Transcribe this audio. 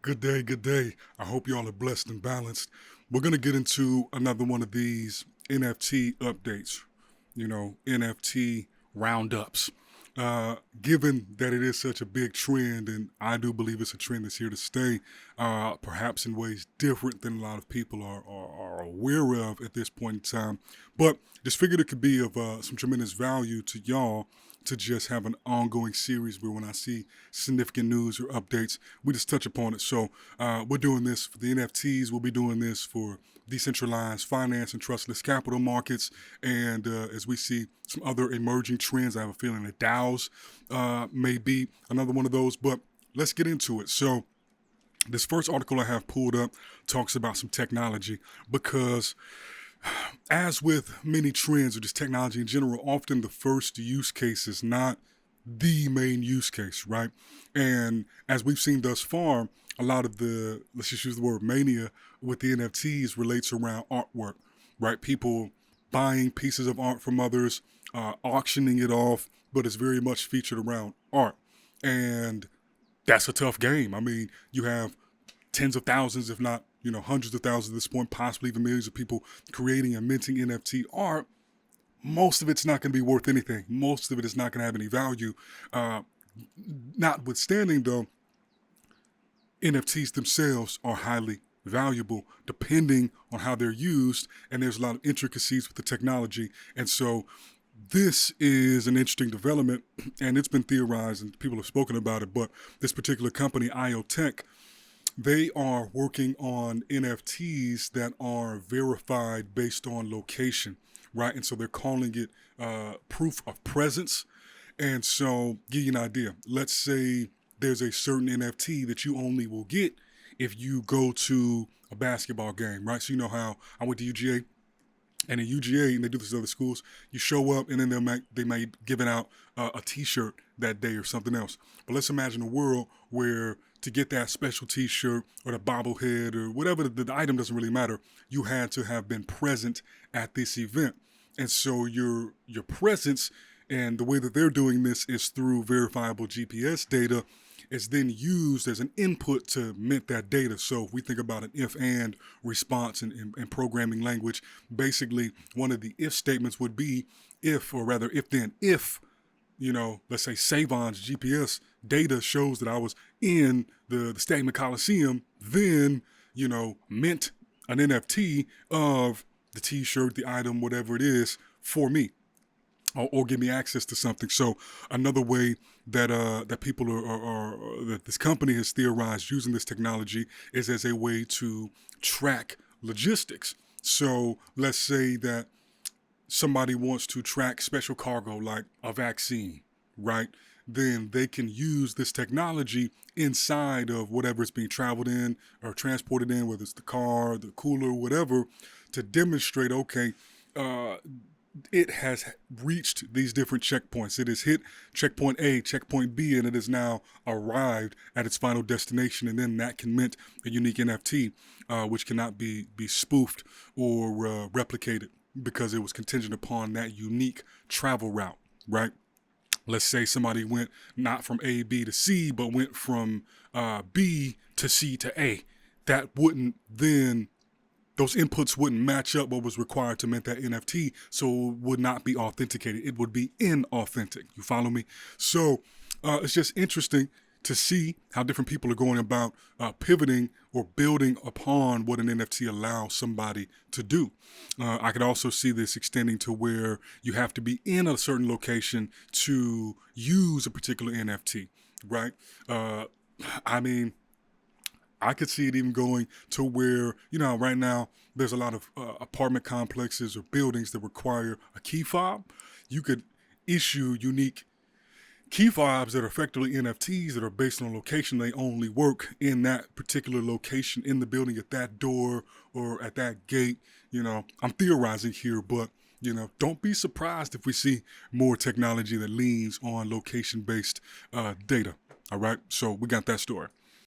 Good day, good day. I hope y'all are blessed and balanced. We're going to get into another one of these NFT updates, NFT roundups. Given that it is such a big trend, and I do believe it's a trend that's here to stay, perhaps in ways different than a lot of people are aware of at this point in time. But just figured it could be of some tremendous value to y'all to just have an ongoing series where when I see significant news or updates, we just touch upon it. So we're doing this for the NFTs. We'll be doing this for decentralized finance and trustless capital markets. And as we see some other emerging trends, I have a feeling that DAOs may be another one of those. But let's get into it. So this first article I have pulled up talks about some technology because as with many trends or just technology in general, often the first use case is not the main use case, right? And as we've seen thus far, a lot of the, let's just use the word mania with the NFTs relates around artwork, right? People buying pieces of art from others, auctioning it off, but it's very much featured around art. And that's a tough game. I mean, you have tens of thousands, if not, hundreds of thousands at this point, possibly even millions of people creating and minting NFT art. Most of it's not going to be worth anything. Most of it is not going to have any value. Notwithstanding, though, NFTs themselves are highly valuable depending on how they're used, and there's a lot of intricacies with the technology. And so this is an interesting development, and it's been theorized and people have spoken about it, but this particular company, IOTEK, they are working on NFTs that are verified based on location, right? And so they're calling it proof of presence. And so, give you an idea. Let's say there's a certain NFT that you only will get if you go to a basketball game, right? So you know how I went to UGA, and in UGA, and they do this at other schools, you show up and then they may give it out a T-shirt that day or something else. But let's imagine a world where to get that special T-shirt or the bobblehead or whatever, the item doesn't really matter. You had to have been present at this event. And so your presence and the way that they're doing this is through verifiable GPS data is then used as an input to mint that data. So if we think about an if-and response in programming language, basically one of the if statements would be if, or rather if then, if, let's say Savon's GPS data shows that I was in the Stadium Coliseum, then, mint an NFT of the T-shirt, the item, whatever it is for me. Or give me access to something. So another way that that people that this company has theorized using this technology is as a way to track logistics. So let's say that somebody wants to track special cargo like a vaccine, right? Then they can use this technology inside of whatever it's being traveled in or transported in, whether it's the car, the cooler, whatever, to demonstrate, okay, it has reached these different checkpoints. It has hit checkpoint A, checkpoint B, and it has now arrived at its final destination. And then that can mint a unique NFT, which cannot be spoofed or replicated because it was contingent upon that unique travel route, right? Let's say somebody went not from A, B to C, but went from B to C to A. That wouldn't then, those inputs wouldn't match up what was required to mint that NFT, so it would not be authenticated. It would be inauthentic. You follow me? So it's just interesting to see how different people are going about pivoting or building upon what an NFT allows somebody to do. I could also see this extending to where you have to be in a certain location to use a particular NFT, right? I mean, I could see it even going to where, right now there's a lot of apartment complexes or buildings that require a key fob. You could issue unique key fobs that are effectively NFTs that are based on location. They only work in that particular location in the building at that door or at that gate. I'm theorizing here, but, don't be surprised if we see more technology that leans on location-based data. All right. So we got that story.